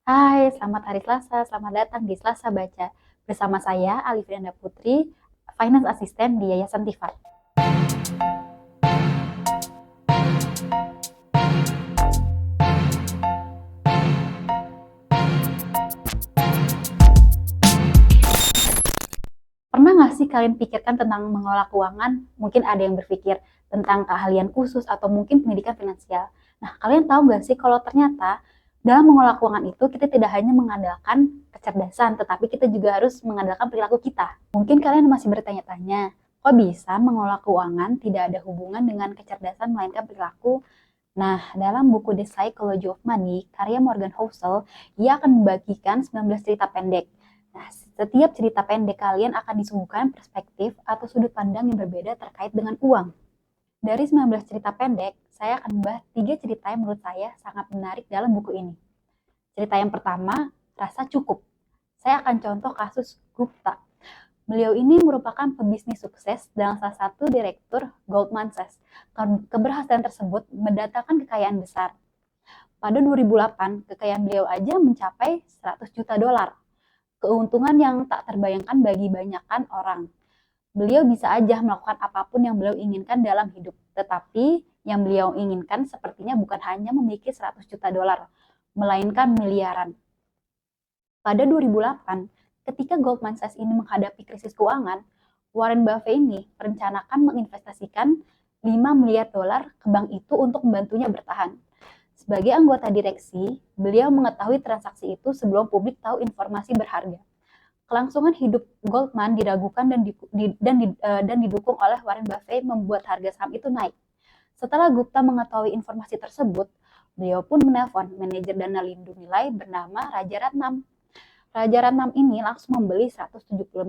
Hai, selamat hari Selasa. Selamat datang di Selasa Baca. Bersama saya, Alifrianda Putri, Finance Assistant di Yayasan Tifat. Pernah nggak sih kalian pikirkan tentang mengelola keuangan? Mungkin ada yang berpikir tentang keahlian khusus atau mungkin pendidikan finansial. Nah, kalian tahu nggak sih kalau ternyata dalam mengelola keuangan itu kita tidak hanya mengandalkan kecerdasan, tetapi kita juga harus mengandalkan perilaku kita. Mungkin kalian masih bertanya-tanya, kok bisa mengelola keuangan tidak ada hubungan dengan kecerdasan melainkan perilaku? Nah, dalam buku The Psychology of Money, karya Morgan Housel, dia akan membagikan 19 cerita pendek. Nah, setiap cerita pendek kalian akan disuguhkan perspektif atau sudut pandang yang berbeda terkait dengan uang. Dari 19 cerita pendek, saya akan membahas 3 cerita yang menurut saya sangat menarik dalam buku ini. Cerita yang pertama, rasa cukup. Saya akan contoh kasus Gupta. Beliau ini merupakan pebisnis sukses dan salah satu direktur Goldman Sachs. Keberhasilan tersebut mendatangkan kekayaan besar. Pada 2008, kekayaan beliau aja mencapai 100 juta dolar. Keuntungan yang tak terbayangkan bagi banyakan orang. Beliau bisa aja melakukan apapun yang beliau inginkan dalam hidup. Tetapi yang beliau inginkan sepertinya bukan hanya memiliki 100 juta dolar, melainkan miliaran. Pada 2008, ketika Goldman Sachs ini menghadapi krisis keuangan, Warren Buffett ini merencanakan menginvestasikan 5 miliar dolar ke bank itu untuk membantunya bertahan. Sebagai anggota direksi, beliau mengetahui transaksi itu sebelum publik tahu informasi berharga. Kelangsungan hidup Goldman diragukan dan didukung oleh Warren Buffett membuat harga saham itu naik. Setelah Gupta mengetahui informasi tersebut, beliau pun menelpon manajer dana lindung nilai bernama Raja Ratnam. Raja Ratnam ini langsung membeli 175.000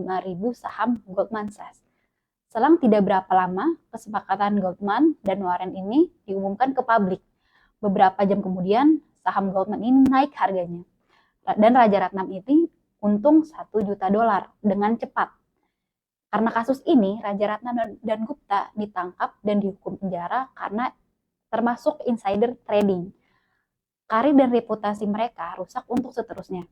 saham Goldman Sachs. Selang tidak berapa lama, kesepakatan Goldman dan Warren ini diumumkan ke publik. Beberapa jam kemudian, saham Goldman ini naik harganya. Dan Raja Ratnam ini untung 1 juta dolar dengan cepat. Karena kasus ini, Raja Ratnam dan Gupta ditangkap dan dihukum penjara karena termasuk insider trading. Karir dan reputasi mereka rusak untuk seterusnya.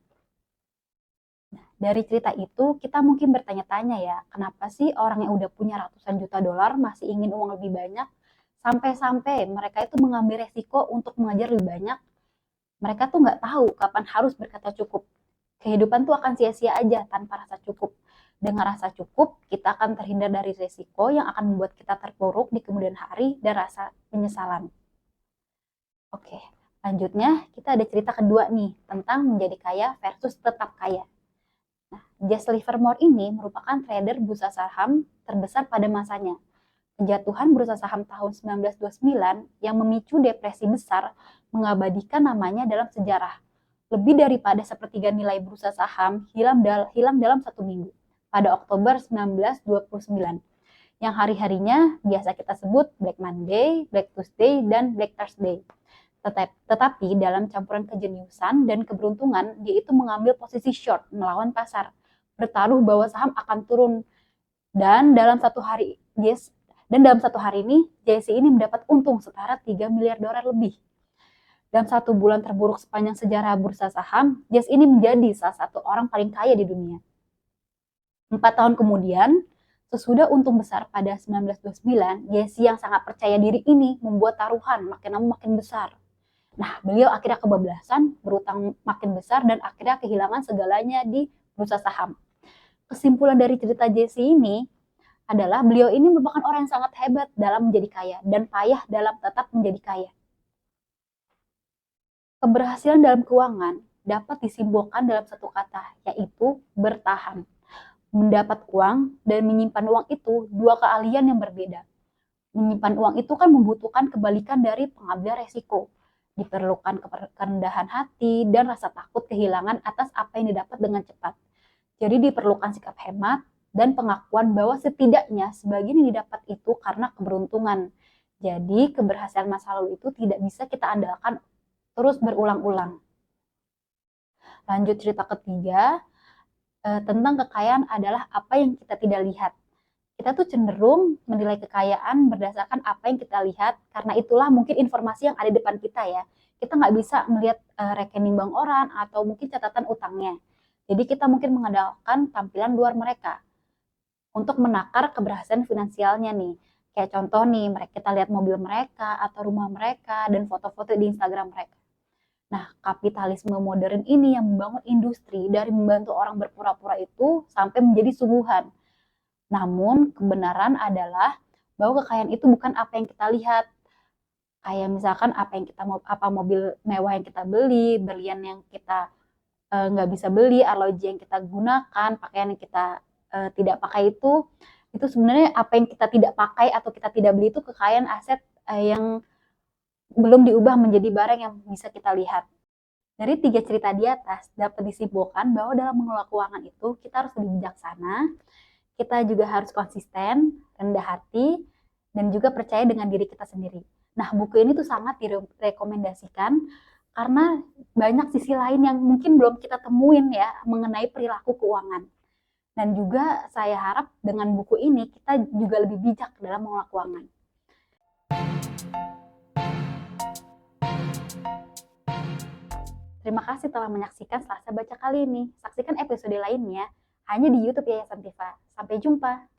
Dari cerita itu, kita mungkin bertanya-tanya ya, kenapa sih orang yang udah punya ratusan juta dolar masih ingin uang lebih banyak? Sampai-sampai mereka itu mengambil resiko untuk mengajar lebih banyak. Mereka tuh nggak tahu kapan harus berkata cukup. Kehidupan tuh akan sia-sia aja tanpa rasa cukup. Dengan rasa cukup, kita akan terhindar dari resiko yang akan membuat kita terpuruk di kemudian hari dan rasa penyesalan. Oke, lanjutnya kita ada cerita kedua nih, tentang menjadi kaya versus tetap kaya. Jesse Livermore ini merupakan trader bursa saham terbesar pada masanya. Kejatuhan bursa saham tahun 1929 yang memicu depresi besar mengabadikan namanya dalam sejarah. Lebih daripada sepertiga nilai bursa saham hilang dalam 1 minggu pada Oktober 1929, yang hari-harinya biasa kita sebut Black Monday, Black Tuesday, dan Black Thursday. Tetapi dalam campuran kejeniusan dan keberuntungan, dia itu mengambil posisi short melawan pasar, bertaruh bahwa saham akan turun. Dan dalam satu hari ini, JC ini mendapat untung setara 3 miliar dolar lebih. Dalam 1 bulan terburuk sepanjang sejarah bursa saham, Jesse ini menjadi salah satu orang paling kaya di dunia. 4 tahun kemudian, sesudah untung besar pada 1929, Jesse yang sangat percaya diri ini membuat taruhan makin lama makin besar. Nah, beliau akhirnya kebablasan, berutang makin besar, dan akhirnya kehilangan segalanya di bursa saham. Kesimpulan dari cerita Jesse ini adalah beliau ini merupakan orang yang sangat hebat dalam menjadi kaya dan payah dalam tetap menjadi kaya. Keberhasilan dalam keuangan dapat disimpulkan dalam satu kata, yaitu bertahan. Mendapat uang dan menyimpan uang itu dua keahlian yang berbeda. Menyimpan uang itu kan membutuhkan kebalikan dari pengambilan resiko. Diperlukan kerendahan hati dan rasa takut kehilangan atas apa yang didapat dengan cepat. Jadi diperlukan sikap hemat dan pengakuan bahwa setidaknya sebagian yang didapat itu karena keberuntungan. Jadi keberhasilan masa lalu itu tidak bisa kita andalkan terus berulang-ulang. Lanjut cerita ketiga, tentang kekayaan adalah apa yang kita tidak lihat. Kita tuh cenderung menilai kekayaan berdasarkan apa yang kita lihat, karena itulah mungkin informasi yang ada di depan kita ya. kita nggak bisa melihat rekening bank orang atau mungkin catatan utangnya. Jadi kita mungkin mengandalkan tampilan luar mereka untuk menakar keberhasilan finansialnya nih. Kayak contoh nih, kita lihat mobil mereka atau rumah mereka dan foto-foto di Instagram mereka. Nah, kapitalisme modern ini yang membangun industri dari membantu orang berpura-pura itu sampai menjadi suguhan. Namun, kebenaran adalah bahwa kekayaan itu bukan apa yang kita lihat. Kayak misalkan apa mobil mewah yang kita beli, berlian yang kita nggak bisa beli, arloji yang kita gunakan, pakaian yang kita tidak pakai itu sebenarnya apa yang kita tidak pakai atau kita tidak beli itu kekayaan aset yang belum diubah menjadi barang yang bisa kita lihat. Dari 3 cerita di atas dapat disimpulkan bahwa dalam mengelola keuangan itu kita harus lebih bijaksana, kita juga harus konsisten, rendah hati, dan juga percaya dengan diri kita sendiri. Nah, buku ini tuh sangat direkomendasikan karena banyak sisi lain yang mungkin belum kita temuin ya mengenai perilaku keuangan. Dan juga saya harap dengan buku ini kita juga lebih bijak dalam mengelola keuangan. Terima kasih telah menyaksikan Selasa Baca kali ini. Saksikan episode lainnya hanya di YouTube Yayasan Tifa. Sampai jumpa.